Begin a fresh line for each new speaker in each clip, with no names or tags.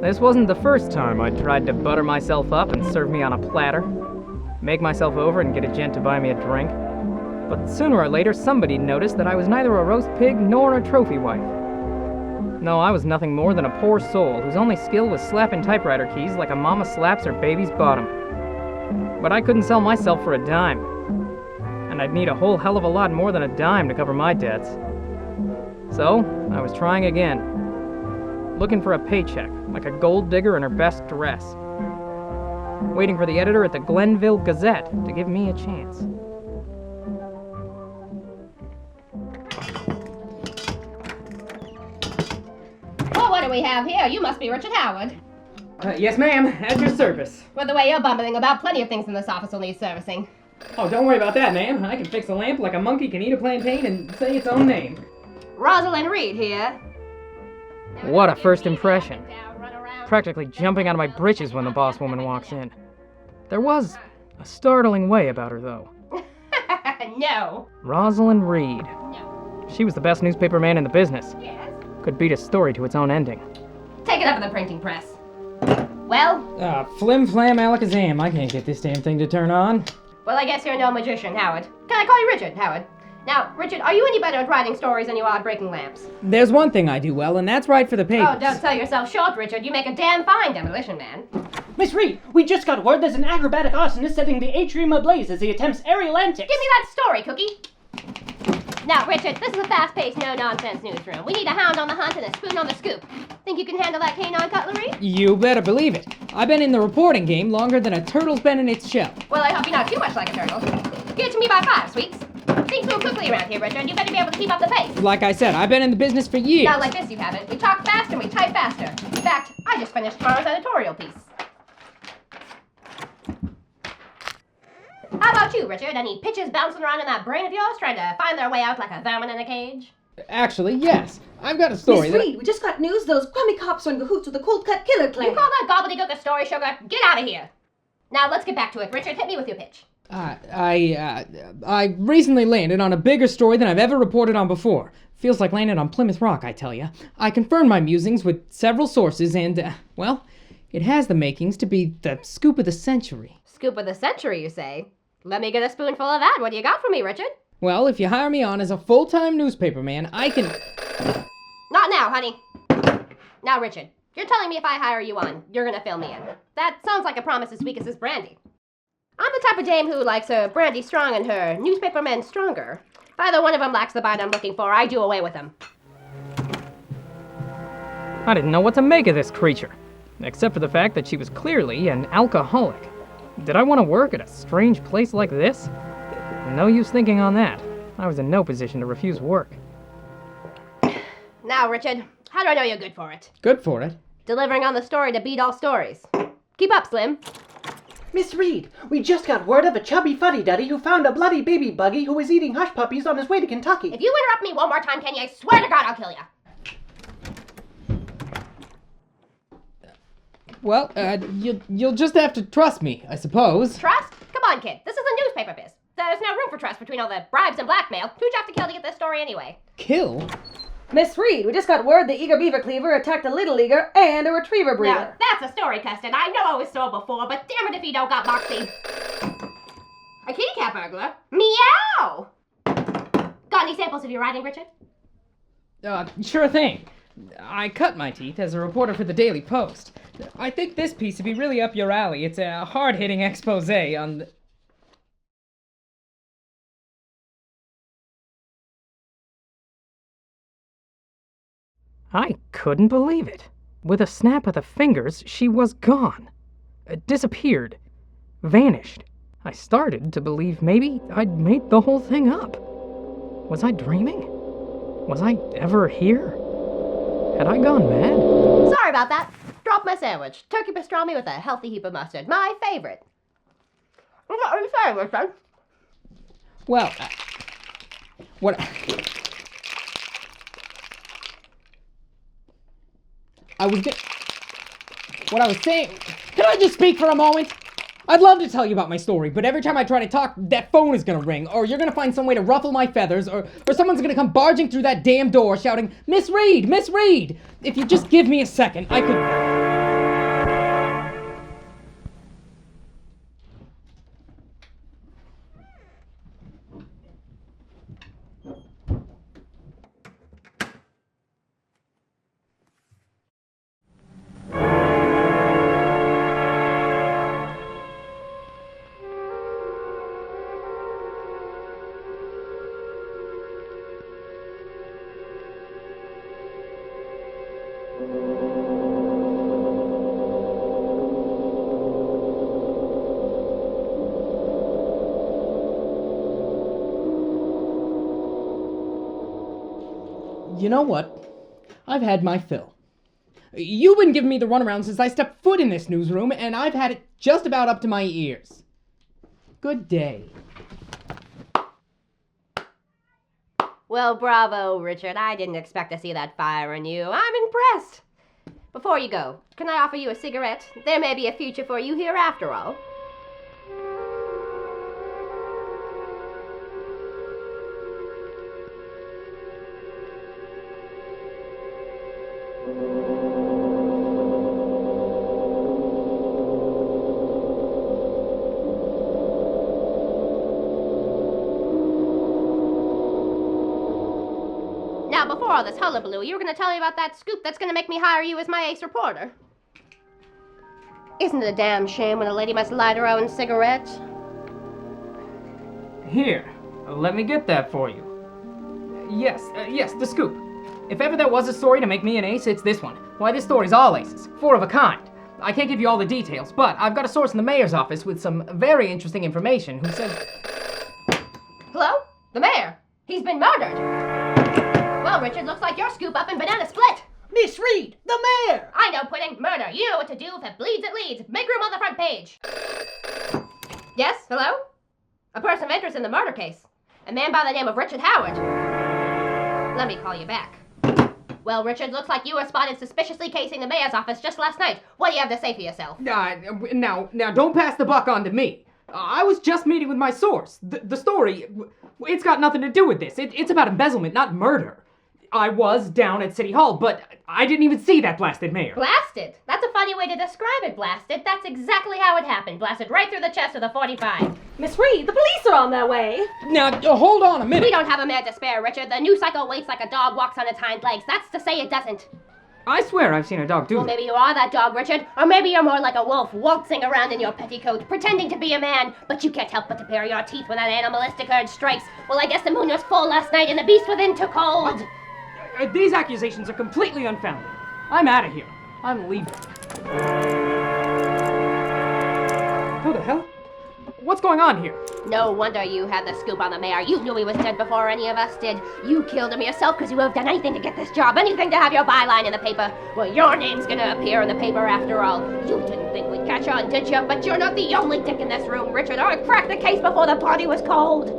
This wasn't the first time I'd tried to butter myself up and serve me on a platter, make myself over and get a gent to buy me a drink. But sooner or later, somebody'd noticed that I was neither a roast pig nor a trophy wife. No, I was nothing more than a poor soul whose only skill was slapping typewriter keys like a mama slaps her baby's bottom. But I couldn't sell myself for a dime. And I'd need a whole hell of a lot more than a dime to cover my debts. So, I was trying again. Looking for a paycheck, like a gold digger in her best dress. Waiting for the editor at the Glenville Gazette to give me a chance.
Well, what do we have here? You must be Richard Howard.
Yes, ma'am. At your service.
Well, the way you're bumbling about, plenty of things in this office will need servicing.
Oh, don't worry about that, ma'am. I can fix a lamp like a monkey can eat a plantain and say its own name.
Rosalind Reid here.
What a first impression. Practically jumping out of my britches when the boss woman walks in. There was a startling way about her, though.
No.
Rosalind Reid.
No.
She was the best newspaper man in the business.
Yes?
Could beat a story to its own ending.
Take it up in the printing press. Well?
Flim flam alakazam. I can't get this damn thing to turn on.
Well, I guess you're no magician, Howard. Can I call you Richard, Howard? Now, Richard, are you any better at writing stories than you are at breaking lamps?
There's one thing I do well, and that's write for the papers.
Oh, don't sell yourself short, Richard. You make a damn fine demolition man.
Miss Reid, we just got word there's an acrobatic arsonist setting the atrium ablaze as he attempts aerial antics.
Give me that story, Cookie. Now, Richard, this is a fast-paced, no-nonsense newsroom. We need a hound on the hunt and a spoon on the scoop. Think you can handle that canine cutlery?
You better believe it. I've been in the reporting game longer than a turtle's been in its shell.
Well, I hope you're not too much like a turtle. Give it to me by 5, sweets. Things move quickly around here, Richard. You better be able to keep up the pace.
Like I said, I've been in the business for years.
Not like this, you haven't. We talk fast and we type faster. In fact, I just finished tomorrow's editorial piece. How about you, Richard? Any pitches bouncing around in that brain of yours, trying to find their way out like a vermin in a cage?
Actually, yes. I've got a story
Miss Reid, we just got news those crummy cops are in cahoots with the cold-cut killer clan.
You call that gobbledygook a story, sugar? Get out of here. Now, let's get back to it. Richard, hit me with your pitch.
I recently landed on a bigger story than I've ever reported on before. Feels like landing on Plymouth Rock, I tell ya. I confirmed my musings with several sources and, well, it has the makings to be the scoop of the century.
Scoop of the century, you say? Let me get a spoonful of that. What do you got for me, Richard?
Well, if you hire me on as a full-time newspaper man, I can...
Not now, honey. Now, Richard, you're telling me if I hire you on, you're gonna fill me in. That sounds like a promise as weak as this brandy. I'm the type of dame who likes her brandy strong and her newspaper men stronger. If either one of them lacks the bite I'm looking for, I do away with them.
I didn't know what to make of this creature, except for the fact that she was clearly an alcoholic. Did I want to work at a strange place like this? No use thinking on that. I was in no position to refuse work.
Now, Richard, how do I know you're good for it?
Good for it.
Delivering on the story to beat all stories. Keep up, Slim.
Miss Reid, we just got word of a chubby fuddy-duddy who found a bloody baby buggy who was eating hush puppies on his way to Kentucky.
If you interrupt me one more time, Kenny, I swear to God I'll kill you.
Well, you'll just have to trust me, I suppose.
Trust? Come on, kid. This is a newspaper biz. There's no room for trust between all the bribes and blackmail. Who'd you have to kill to get this story anyway?
Kill?
Miss Reid, we just got word the eager beaver cleaver attacked a little eager and a retriever breeder.
Now, that's a story, Custard. I know I was so before, but damn it if you don't got moxie. A kitty cat burglar? Meow! Got any samples of your writing, Richard?
Sure thing. I cut my teeth as a reporter for the Daily Post. I think this piece would be really up your alley. It's a hard-hitting expose on the... I couldn't believe it. With a snap of the fingers, she was gone. Disappeared. Vanished. I started to believe maybe I'd made the whole thing up. Was I dreaming? Was I ever here? Had I gone mad?
Sorry about that. Dropped my sandwich. Turkey pastrami with a healthy heap of mustard. My favorite. What are you saying, Richard?
Well, what... What I was saying... Can I just speak for a moment? I'd love to tell you about my story, but every time I try to talk, that phone is gonna ring, or you're gonna find some way to ruffle my feathers, or someone's gonna come barging through that damn door shouting, Miss Reid! Miss Reid! If you just give me a second, I could... You know what? I've had my fill. You've been giving me the runaround since I stepped foot in this newsroom, and I've had it just about up to my ears. Good day.
Well, bravo, Richard. I didn't expect to see that fire in you. I'm impressed. Before you go, can I offer you a cigarette? There may be a future for you here after all. Now, before all this hullabaloo, you were going to tell me about that scoop that's going to make me hire you as my ace reporter. Isn't it a damn shame when a lady must light her own cigarette?
Here, let me get that for you. Yes, the scoop. If ever there was a story to make me an ace, it's this one. Why, this story's all aces, 4 of a kind. I can't give you all the details, but I've got a source in the mayor's office with some very interesting information who says...
Hello? The mayor. He's been murdered. Well, Richard, looks like your scoop up and banana split.
Miss Reid, the mayor!
I know, Pudding. Murder. You know what to do. If it bleeds, it leads. Make room on the front page. Yes? Hello? A person of interest in the murder case. A man by the name of Richard Howard. Let me call you back. Well, Richard, looks like you were spotted suspiciously casing the mayor's office just last night. What do you have to say for yourself?
Now, don't pass the buck on to me. I was just meeting with my source. The story, it's got nothing to do with this. It's about embezzlement, not murder. I was down at City Hall, but I didn't even see that blasted mayor.
Blasted? That's a funny way to describe it, blasted. That's exactly how it happened. Blasted right through the chest with a 45.
Miss Reid, the police are on their way.
Now, hold on a minute.
We don't have a man to spare, Richard. The news cycle waits like a dog walks on its hind legs. That's to say it doesn't.
I swear I've seen a dog do
Well,
that.
maybe you are that dog, Richard. Or maybe you're more like a wolf, waltzing around in your petticoat, pretending to be a man, but you can't help but to bare your teeth when that animalistic urge strikes. Well, I guess the moon was full last night and the beast within took hold.
These accusations are completely unfounded. I'm out of here. I'm leaving. Who the hell? What's going on here?
No wonder you had the scoop on the mayor. You knew he was dead before any of us did. You killed him yourself because you would have done anything to get this job, anything to have your byline in the paper. Well, your name's gonna appear in the paper after all. You didn't think we'd catch on, did you? But you're not the only dick in this room, Richard. I cracked the case before the party was cold.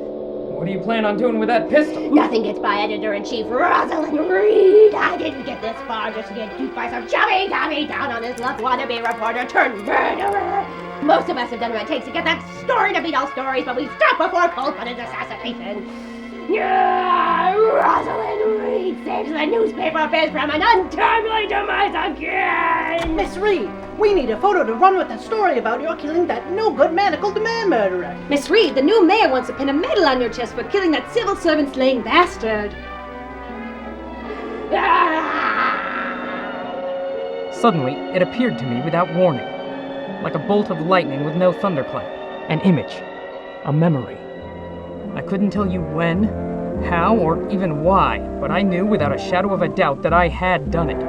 What do you plan on doing with that pistol?
Nothing gets by Editor-in-Chief Rosalind Reid. I didn't get this far just to get duped by some chubby dummy down on his luck wannabe reporter turned murderer. Most of us have done what it takes to get that story to beat all stories, but we've stopped before cold-blooded assassination. Yeah, Rosalind Reid saves the newspaper biz from an untimely demise again.
Miss Reid, we need a photo to run with the story about your killing that no-good manacled man murderer.
Miss Reid, the new mayor wants to pin a medal on your chest for killing that civil servant slaying bastard.
Suddenly, it appeared to me without warning. Like a bolt of lightning with no thunderclap. An image. A memory. I couldn't tell you when, how, or even why, but I knew without a shadow of a doubt that I had done it.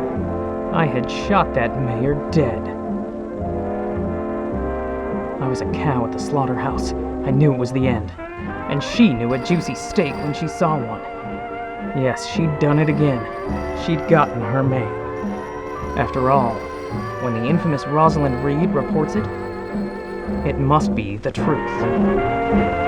I had shot that mayor dead. I was a cow at the slaughterhouse. I knew it was the end. And she knew a juicy steak when she saw one. Yes, she'd done it again. She'd gotten her man. After all, when the infamous Rosalind Reid reports it, it must be the truth.